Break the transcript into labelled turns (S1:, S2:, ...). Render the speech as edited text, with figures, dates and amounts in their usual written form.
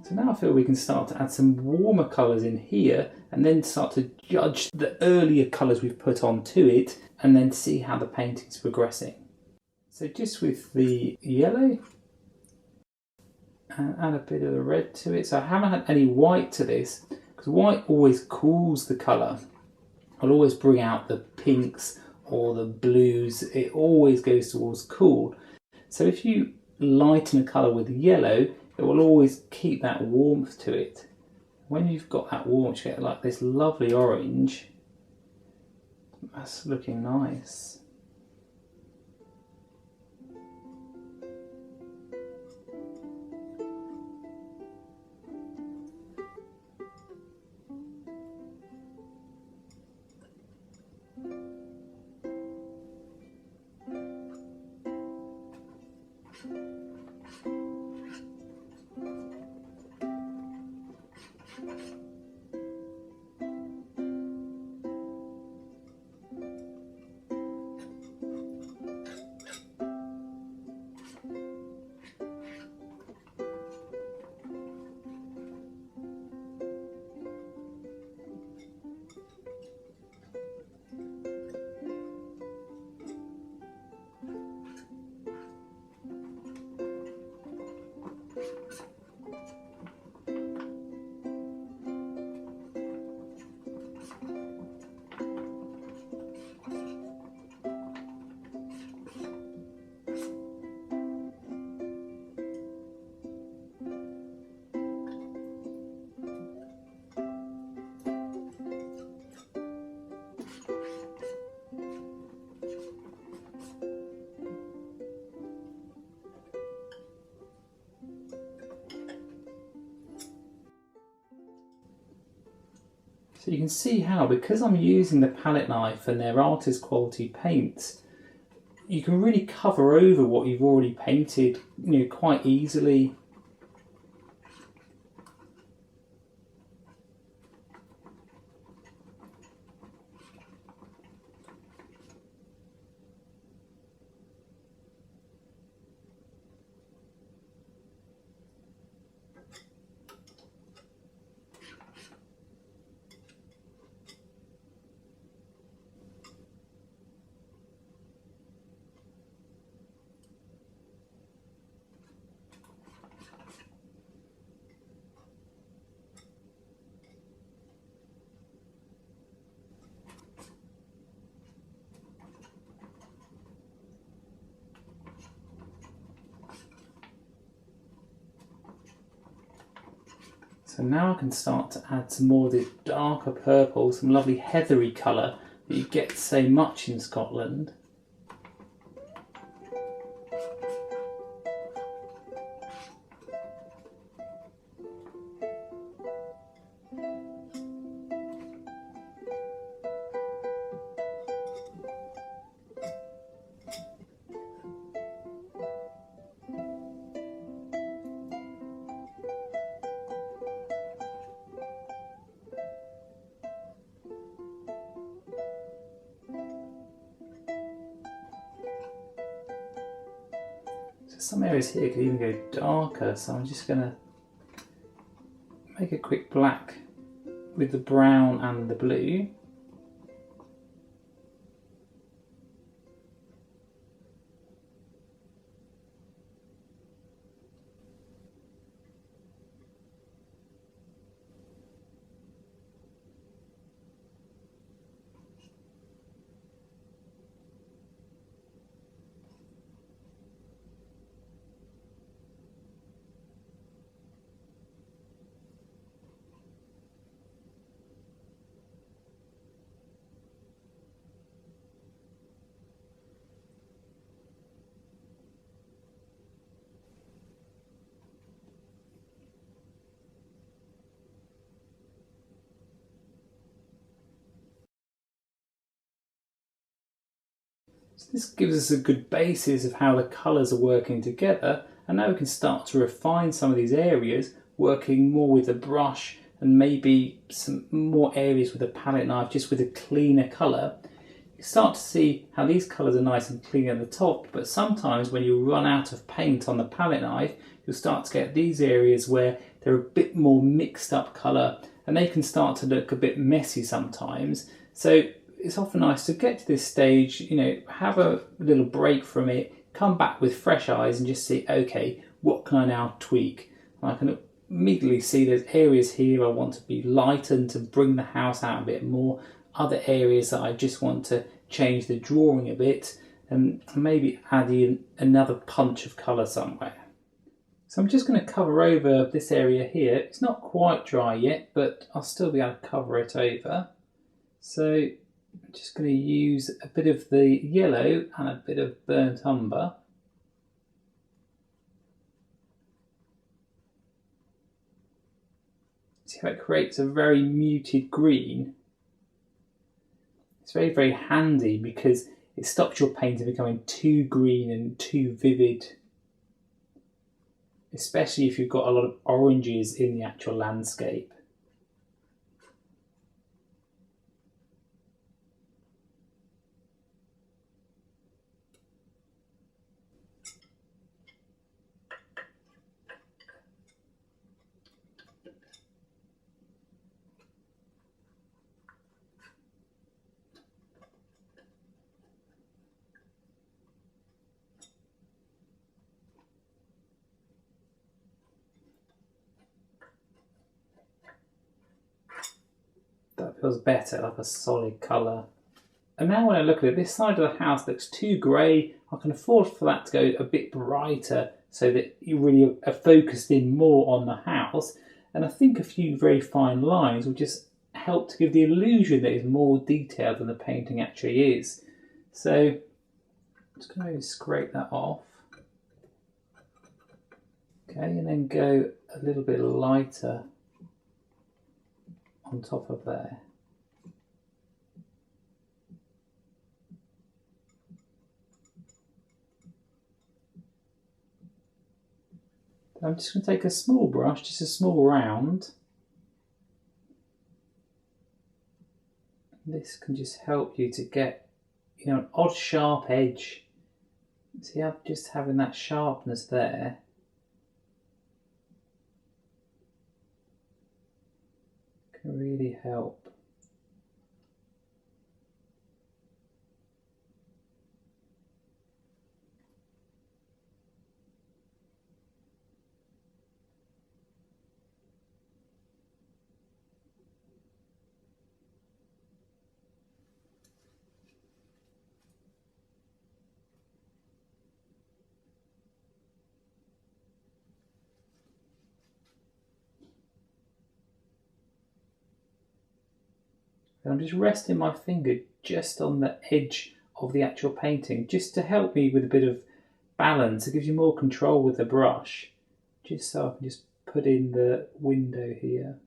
S1: So now I feel we can start to add some warmer colours in here and then start to judge the earlier colours we've put onto it and then see how the painting's progressing. So just with the yellow, and add a bit of the red to it. So I haven't had any white to this because white always cools the colour. I'll always bring out the pinks or the blues. It always goes towards cool. So if you lighten a colour with yellow, it will always keep that warmth to it. When you've got that warmth, you get like this lovely orange. That's looking nice. So you can see how, because I'm using the palette knife and they're artist quality paints, you can really cover over what you've already painted, quite easily. So now I can start to add some more of this darker purple, some lovely heathery colour that you get so much in Scotland. Some areas here could even go darker, so I'm just going to make a quick black with the brown and the blue. So this gives us a good basis of how the colours are working together, and now we can start to refine some of these areas, working more with a brush and maybe some more areas with a palette knife, just with a cleaner colour. You start to see how these colours are nice and clean at the top, but sometimes when you run out of paint on the palette knife, you'll start to get these areas where they're a bit more mixed up colour and they can start to look a bit messy sometimes. So it's often nice to get to this stage, you know, have a little break from it, come back with fresh eyes and just see, okay, what can I now tweak? And I can immediately see there's areas here I want to be lightened to bring the house out a bit more, other areas that I just want to change the drawing a bit and maybe add in another punch of colour somewhere. So I'm just going to cover over this area here. It's not quite dry yet, but I'll still be able to cover it over. So I'm just going to use a bit of the yellow and a bit of burnt umber. See how it creates a very muted green? It's very, very handy because it stops your painting becoming too green and too vivid, especially if you've got a lot of oranges in the actual landscape. That feels better, like a solid colour. And now when I look at it, this side of the house looks too grey. I can afford for that to go a bit brighter so that you really are focused in more on the house. And I think a few very fine lines will just help to give the illusion that it's more detailed than the painting actually is. So I'm just going to scrape that off. Okay, and then go a little bit lighter on top of there. I'm just going to take a small brush, just a small round. This can just help you to get, you know, an odd sharp edge. See how just having that sharpness there can really help. And I'm just resting my finger just on the edge of the actual painting, just to help me with a bit of balance. It gives you more control with the brush, just so I can just put in the window here.